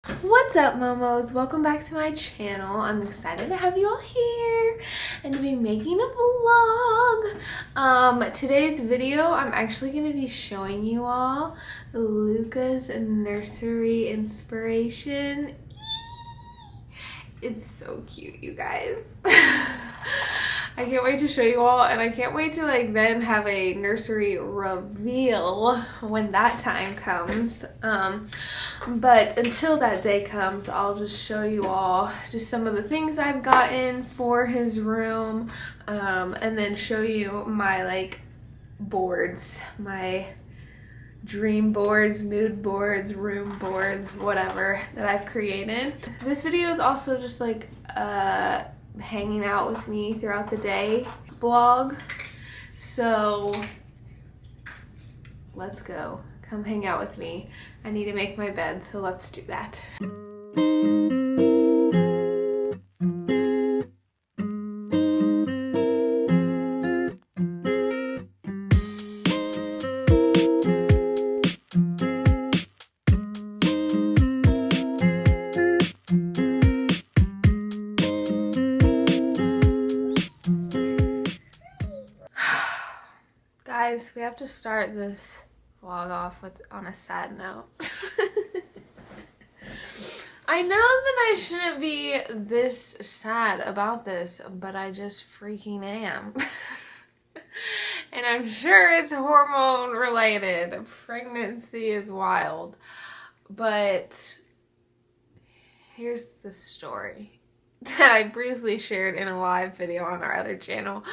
What's up, Momos? Welcome back to my channel. I'm excited to have you all here and to be making a vlog. Today's video, I'm actually going to be showing you all Luca's nursery inspiration. It's so cute, you guys. I can't wait to show you all, and I can't wait to then have a nursery reveal when that time comes. But until that day comes, I'll just show you all just some of the things I've gotten for his room, and then show you my boards, my dream boards, mood boards, room boards, whatever that I've created. This video is also just hanging out with me throughout the day vlog. So let's go. Come hang out with me. I need to make my bed, so let's do that. Guys, we have to start this vlog off on a sad note. I know that I shouldn't be this sad about this, but I just freaking am. And I'm sure it's hormone related. Pregnancy is wild. But here's the story that I briefly shared in a live video on our other channel.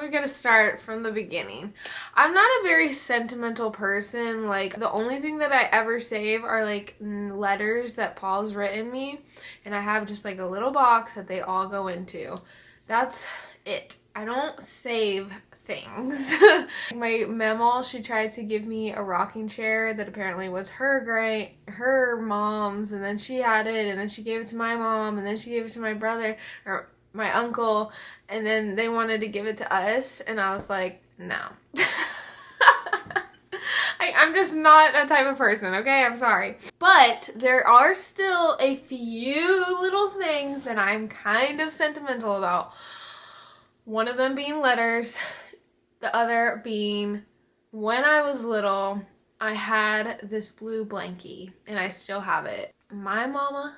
We're gonna start from the beginning. I'm not a very sentimental person. The only thing that I ever save are letters that Paul's written me, and I have just a little box that they all go into. That's it. I don't save things. My mamaw, she tried to give me a rocking chair that apparently was her mom's, and then she had it, and then she gave it to my mom, and then she gave it to my brother, or my uncle, and then they wanted to give it to us, and I was like, no. I'm just not that type of person, okay? I'm sorry. But there are still a few little things that I'm kind of sentimental about. One of them being letters, the other being when I was little, I had this blue blankie, and I still have it. My mama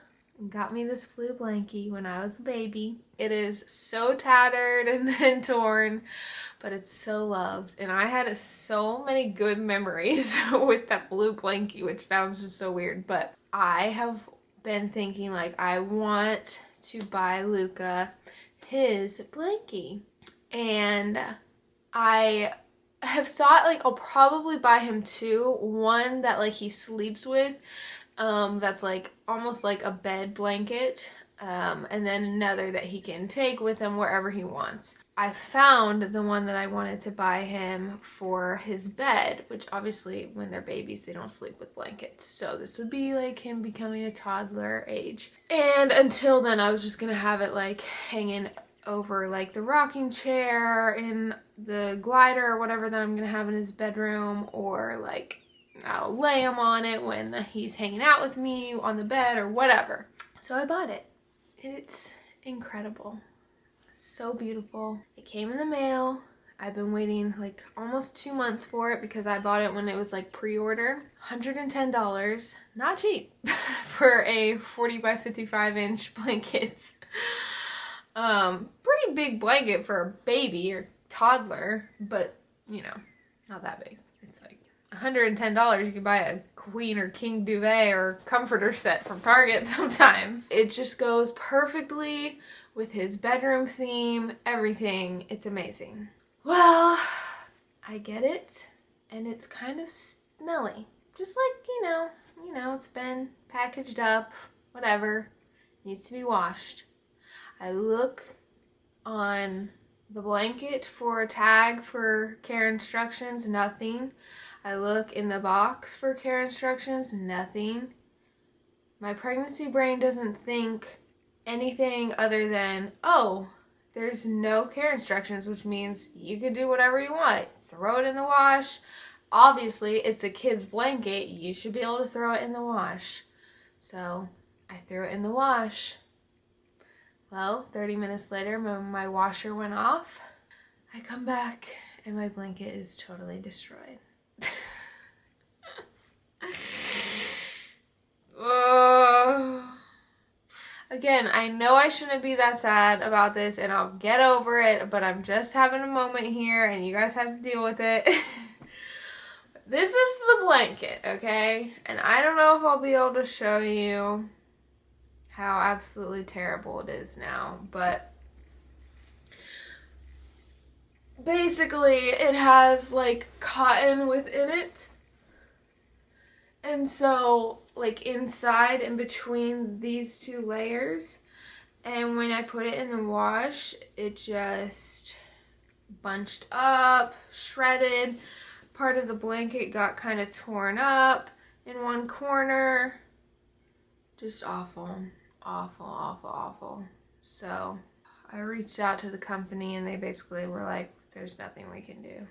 got me this blue blankie when I was a baby. It is so tattered and then torn, but it's so loved. And I had so many good memories with that blue blankie, which sounds just so weird. But I have been thinking I want to buy Luca his blankie. And I have thought I'll probably buy him two. One that he sleeps with, that's almost like a bed blanket, and then another that he can take with him wherever he wants. I found the one that I wanted to buy him for his bed, which obviously when they're babies they don't sleep with blankets, so this would be him becoming a toddler age. And until then I was just gonna have it hanging over the rocking chair in the glider or whatever that I'm gonna have in his bedroom, or I'll lay him on it when he's hanging out with me on the bed or whatever. So I bought it. It's incredible. So beautiful. It came in the mail. I've been waiting almost 2 months for it because I bought it when it was pre-order. $110, not cheap for a 40 by 55 inch blanket. Pretty big blanket for a baby or toddler, but not that big. It's $110, you can buy a queen or king duvet or comforter set from Target sometimes. It just goes perfectly with his bedroom theme, everything. It's amazing. Well, I get it, and it's kind of smelly. Just it's been packaged up, whatever, needs to be washed. I look on the blanket for a tag for care instructions, nothing. I look in the box for care instructions, nothing. My pregnancy brain doesn't think anything other than, oh, there's no care instructions, which means you can do whatever you want. Throw it in the wash. Obviously, it's a kid's blanket. You should be able to throw it in the wash. So I threw it in the wash. Well, 30 minutes later, my washer went off. I come back and my blanket is totally destroyed. Again, I know I shouldn't be that sad about this and I'll get over it, but I'm just having a moment here and you guys have to deal with it. This is the blanket, okay? And I don't know if I'll be able to show you how absolutely terrible it is now, but basically it has like cotton within it. And so like inside and between these two layers, and when I put it in the wash, it just bunched up, shredded. Part of the blanket got kind of torn up in one corner. Just awful, awful, awful, awful. So I reached out to the company and they basically were like, there's nothing we can do.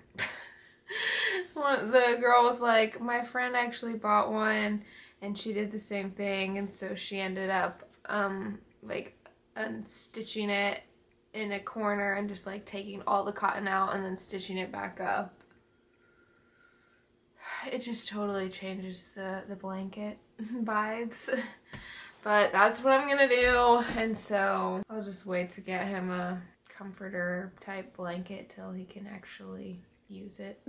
The girl was like, my friend actually bought one and she did the same thing, and so she ended up like unstitching it in a corner and just like taking all the cotton out and then stitching it back up. It just totally changes the blanket vibes. But that's what I'm gonna do, and so I'll just wait to get him a comforter type blanket till he can actually use it.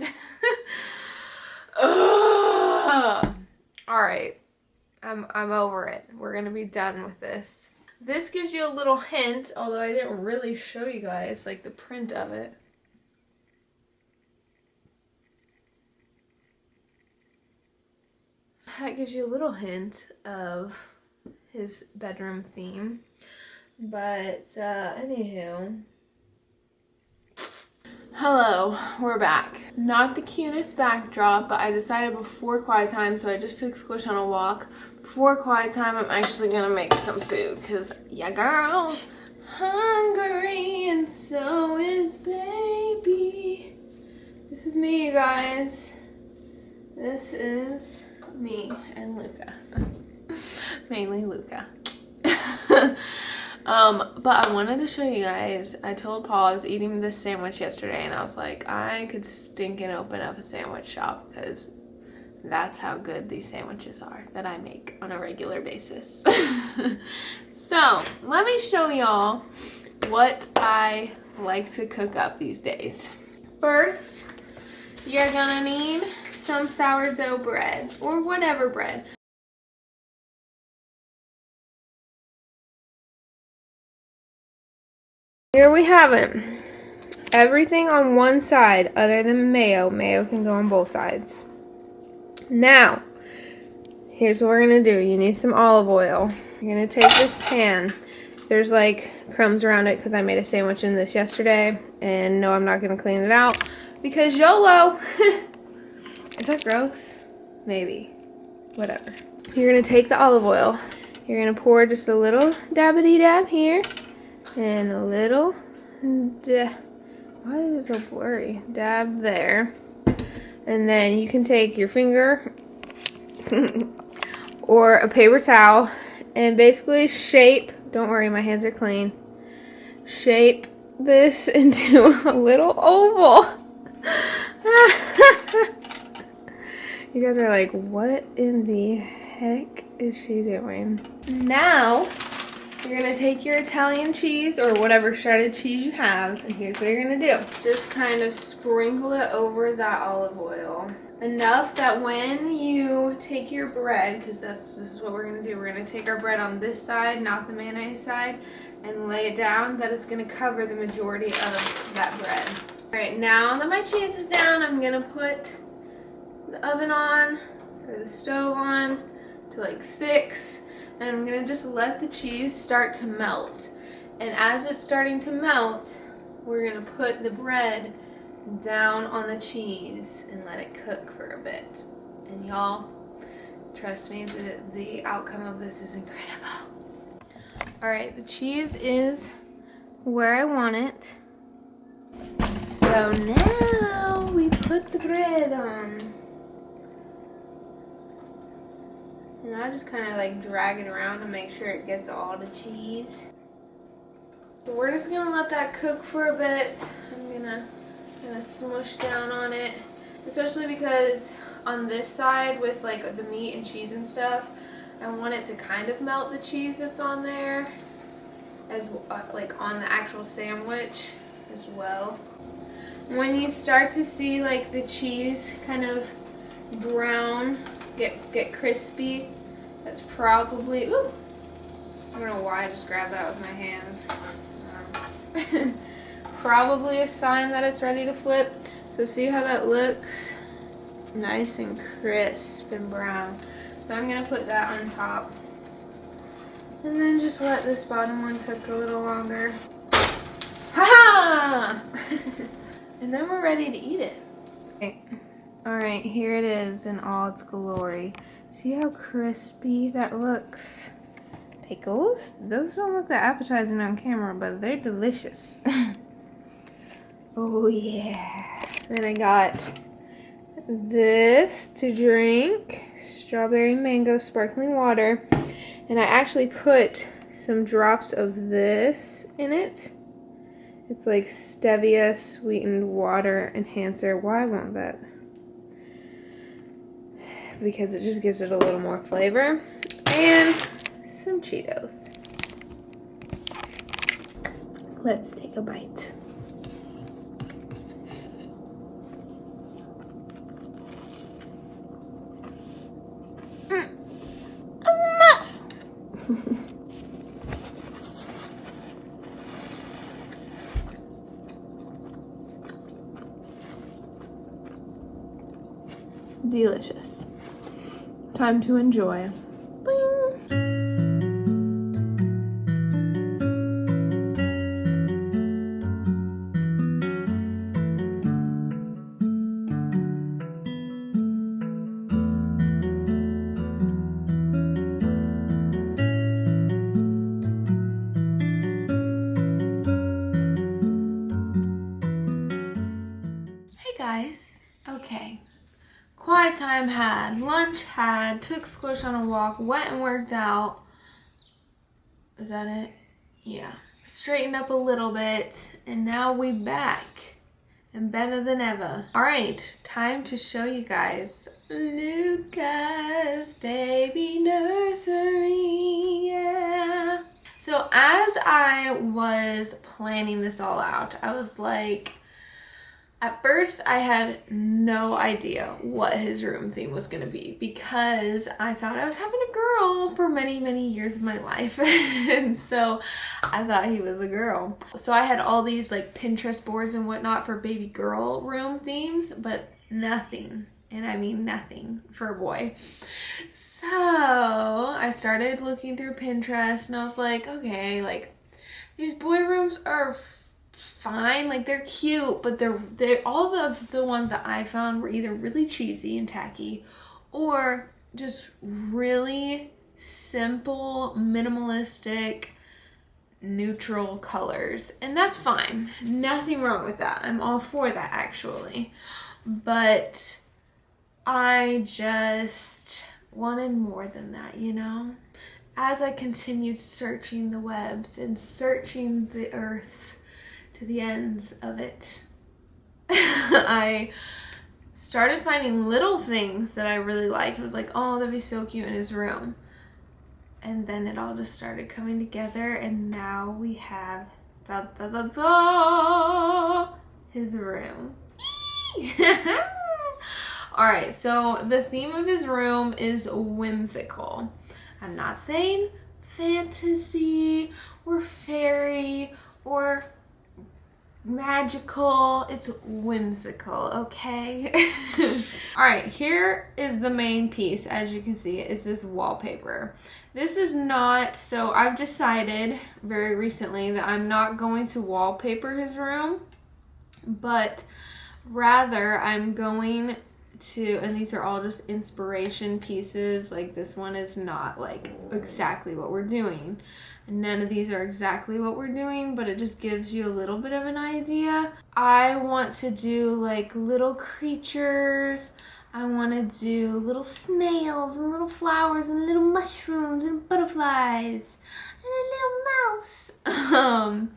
Alright, I'm over it. We're gonna be done with this. This gives you a little hint, although I didn't really show you guys like the print of it. That gives you a little hint of his bedroom theme. But anywho, hello, we're back. Not the cutest backdrop, but I decided before quiet time, so I just took Squish on a walk. Before quiet time, I'm actually gonna make some food, because yeah, girls, hungry, and so is baby. This is me, you guys. This is me and Luca. Mainly Luca. But I wanted to show you guys, I told Paul I was eating this sandwich yesterday and I was like, I could stinking open up a sandwich shop because that's how good these sandwiches are that I make on a regular basis. So let me show y'all what I like to cook up these days. First, you're gonna need some sourdough bread or whatever bread. Here we have it. Everything on one side other than mayo. Mayo can go on both sides. Now, here's what we're going to do. You need some olive oil. You're going to take this pan. There's like crumbs around it because I made a sandwich in this yesterday. And no, I'm not going to clean it out because YOLO. Is that gross? Maybe. Whatever. You're going to take the olive oil. You're going to pour just a little dabbity dab here. And a little, why is it so blurry? Dab there. And then you can take your finger or a paper towel and basically shape, don't worry, my hands are clean, shape this into a little oval. You guys are like, what in the heck is she doing? Now, you're going to take your Italian cheese or whatever shredded cheese you have, and here's what you're going to do. Just kind of sprinkle it over that olive oil. Enough that when you take your bread, because this is what we're going to do, we're going to take our bread on this side, not the mayonnaise side, and lay it down, that it's going to cover the majority of that bread. Alright, now that my cheese is down, I'm going to put the oven on, or the stove on, to like 6. And I'm going to just let the cheese start to melt. And as it's starting to melt, we're going to put the bread down on the cheese and let it cook for a bit. And y'all, trust me, the outcome of this is incredible. Alright, the cheese is where I want it. So now we put the bread on. And I just kind of like drag it around to make sure it gets all the cheese. So we're just gonna let that cook for a bit. I'm gonna kind of smush down on it, especially because on this side with like the meat and cheese and stuff, I want it to kind of melt the cheese that's on there as like on the actual sandwich as well. When you start to see like the cheese kind of brown, get crispy, that's probably, ooh, I don't know why I just grabbed that with my hands. Probably a sign that it's ready to flip. So see how that looks? Nice and crisp and brown. So I'm gonna put that on top. And then just let this bottom one cook a little longer. Ha-ha! And then we're ready to eat it. Okay. Alright, here it is in all its glory. See how crispy that looks? Pickles? Those don't look that appetizing on camera, but they're delicious. Oh yeah. Then I got this to drink. Strawberry mango sparkling water. And I actually put some drops of this in it. It's like stevia sweetened water enhancer. Why won't that? Because it just gives it a little more flavor. And some Cheetos. Let's take a bite. Delicious. Time to enjoy. Bing. Hey guys. Okay. Quiet time had, lunch had, took Squish on a walk, went and worked out. Is that it? Yeah. Straightened up a little bit, and now we back. And better than ever. Alright, time to show you guys Luca's baby nursery. Yeah. So as I was planning this all out, I was like, at first, I had no idea what his room theme was going to be because I thought I was having a girl for many, many years of my life. And so I thought he was a girl. So I had all these like Pinterest boards and whatnot for baby girl room themes, but nothing, and I mean nothing, for a boy. So I started looking through Pinterest and I was like, okay, like these boy rooms are fine, like they're cute, but they're all the ones that I found were either really cheesy and tacky or just really simple, minimalistic, neutral colors. And that's fine. Nothing wrong with that. I'm all for that actually. But I just wanted more than that, you know? As I continued searching the webs and searching the earths to the ends of it, I started finding little things that I really liked. I was like, oh, that'd be so cute in his room. And then it all just started coming together, and now we have his room. Alright, so the theme of his room is whimsical. I'm not saying fantasy or fairy or magical, it's whimsical, okay? Alright, here is the main piece, as you can see, is this wallpaper. This is not, so I've decided very recently that I'm not going to wallpaper his room, but rather I'm going to, and these are all just inspiration pieces, like this one is not like exactly what we're doing. None of these are exactly what we're doing, but it just gives you a little bit of an idea. I want to do like little creatures. I want to do little snails and little flowers and little mushrooms and butterflies and a little mouse.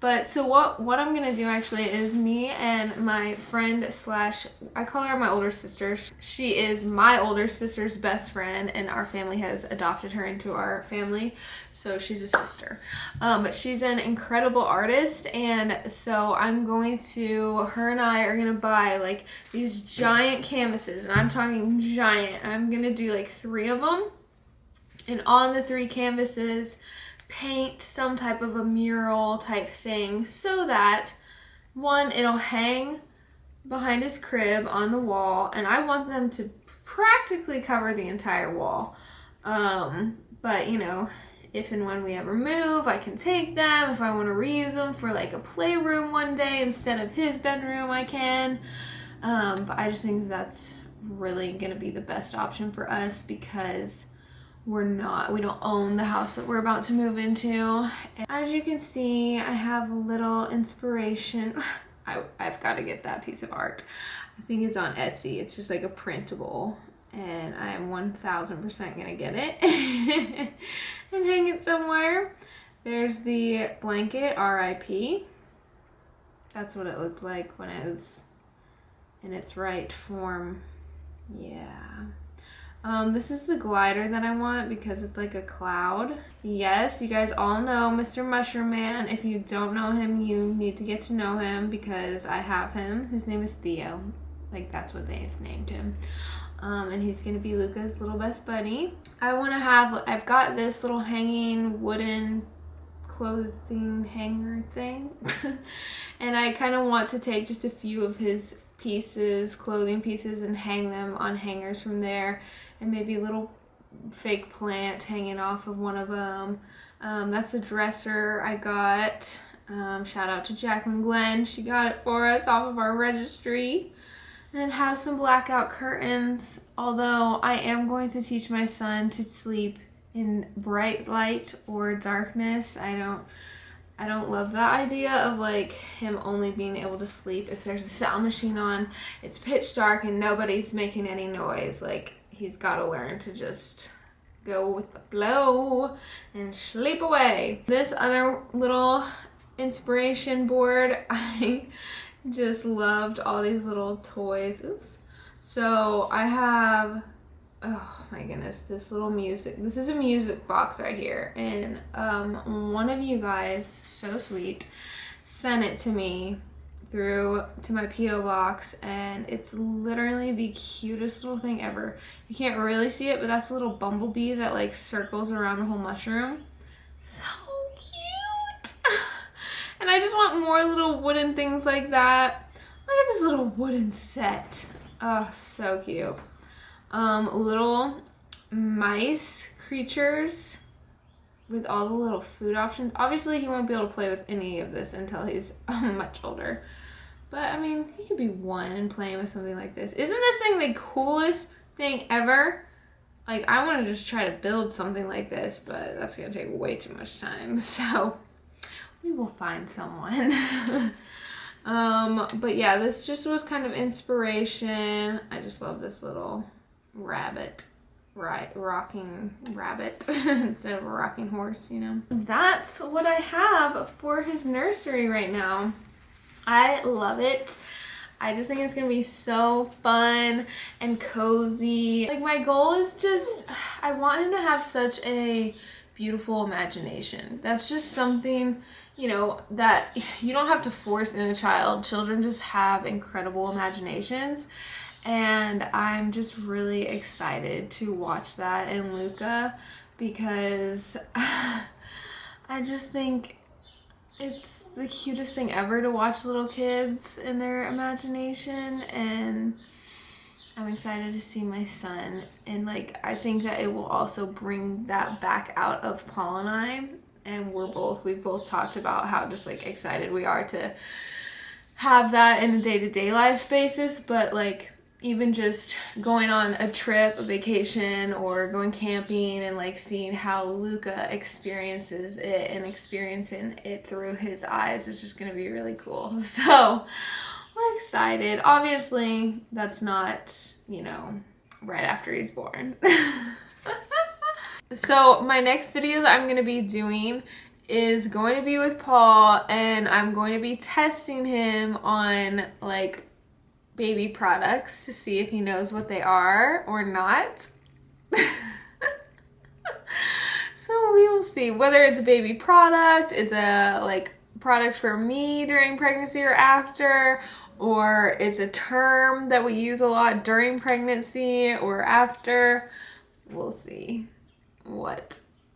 But so what I'm gonna do actually is me and my friend slash, I call her my older sister. She is my older sister's best friend, and our family has adopted her into our family, so she's a sister. But she's an incredible artist, and so her and I are gonna buy like these giant canvases, and I'm talking giant. I'm gonna do like 3 of them, and on the 3 canvases, paint some type of a mural type thing so that, one, it'll hang behind his crib on the wall, and I want them to practically cover the entire wall. But you know, if and when we ever move, I can take them. If I want to reuse them for like a playroom one day instead of his bedroom, I can. But I just think that's really gonna be the best option for us, because we don't own the house that we're about to move into. And as you can see, I have a little inspiration. I've got to get that piece of art. I think it's on Etsy. It's just like a printable, and I am 1000% gonna get it and hang it somewhere. There's the blanket, RIP. That's what it looked like when it was in its right form. Yeah. This is the glider that I want because it's like a cloud. Yes, you guys all know Mr. Mushroom Man. If you don't know him, you need to get to know him because I have him. His name is Theo. Like, that's what they've named him. And he's gonna be Luca's little best buddy. I've got this little hanging wooden clothing hanger thing. And I kind of want to take just a few of his clothing pieces, and hang them on hangers from there, and maybe a little fake plant hanging off of one of them. That's a dresser I got. Shout out to Jacqueline Glenn. She got it for us off of our registry. And it has some blackout curtains, although I am going to teach my son to sleep in bright light or darkness. I don't love that idea of like him only being able to sleep if there's a sound machine on, it's pitch dark and nobody's making any noise. Like, he's got to learn to just go with the flow and sleep away. This other little inspiration board, I just loved all these little toys. Oops. So I have, oh my goodness, this is a music box right here, and one of you guys, so sweet, sent it to me to my P.O. box, and it's literally the cutest little thing ever. You can't really see it, but that's a little bumblebee that like circles around the whole mushroom. So cute. And I just want more little wooden things like that. Look at this little wooden set. Oh, so cute. Little mice creatures with all the little food options. Obviously, he won't be able to play with any of this until he's much older. But, I mean, he could be 1 and playing with something like this. Isn't this thing the coolest thing ever? Like, I want to just try to build something like this, but that's going to take way too much time. So, we will find someone. But yeah, this just was kind of inspiration. I just love this little rabbit, rocking rabbit instead of a rocking horse, you know. That's what I have for his nursery right now. I love it. I just think it's gonna be so fun and cozy. Like, my goal is just, I want him to have such a beautiful imagination. That's just something, you know, that you don't have to force in a child. Children just have incredible imaginations. And I'm just really excited to watch that in Luca, because I just think it's the cutest thing ever to watch little kids and their imagination, and I'm excited to see my son. And like, I think that it will also bring that back out of Paul and I, and we've both talked about how just like excited we are to have that in a day-to-day life basis, but like even just going on a trip, a vacation, or going camping and like seeing how Luca experiences it and experiencing it through his eyes is just gonna be really cool. So we're excited. Obviously, that's not you know, right after he's born. So my next video that I'm going to be doing is going to be with Paul, and I'm going to be testing him on like baby products to see if he knows what they are or not. So we will see whether it's a baby product, it's a like product for me during pregnancy or after, or it's a term that we use a lot during pregnancy or after. We'll see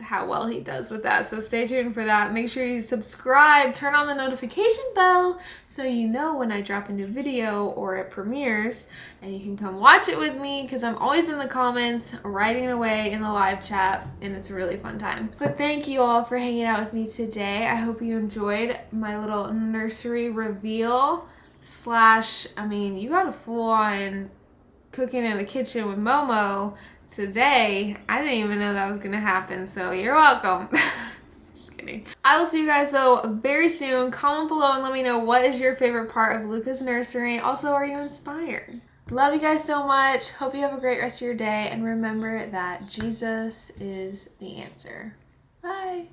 how well he does with that. So stay tuned for that. Make sure you subscribe, turn on the notification bell so you know when I drop a new video or it premieres, and you can come watch it with me because I'm always in the comments writing away in the live chat, and it's a really fun time. But thank you all for hanging out with me today. I hope you enjoyed my little nursery reveal slash, I mean, you got a full-on cooking in the kitchen with Momo today. I didn't even know that was gonna happen, so you're welcome. Just kidding. I will see you guys though very soon. Comment below and let me know what is your favorite part of Luca's nursery. Also, are you inspired? Love you guys so much. Hope you have a great rest of your day, and remember that Jesus is the answer. Bye.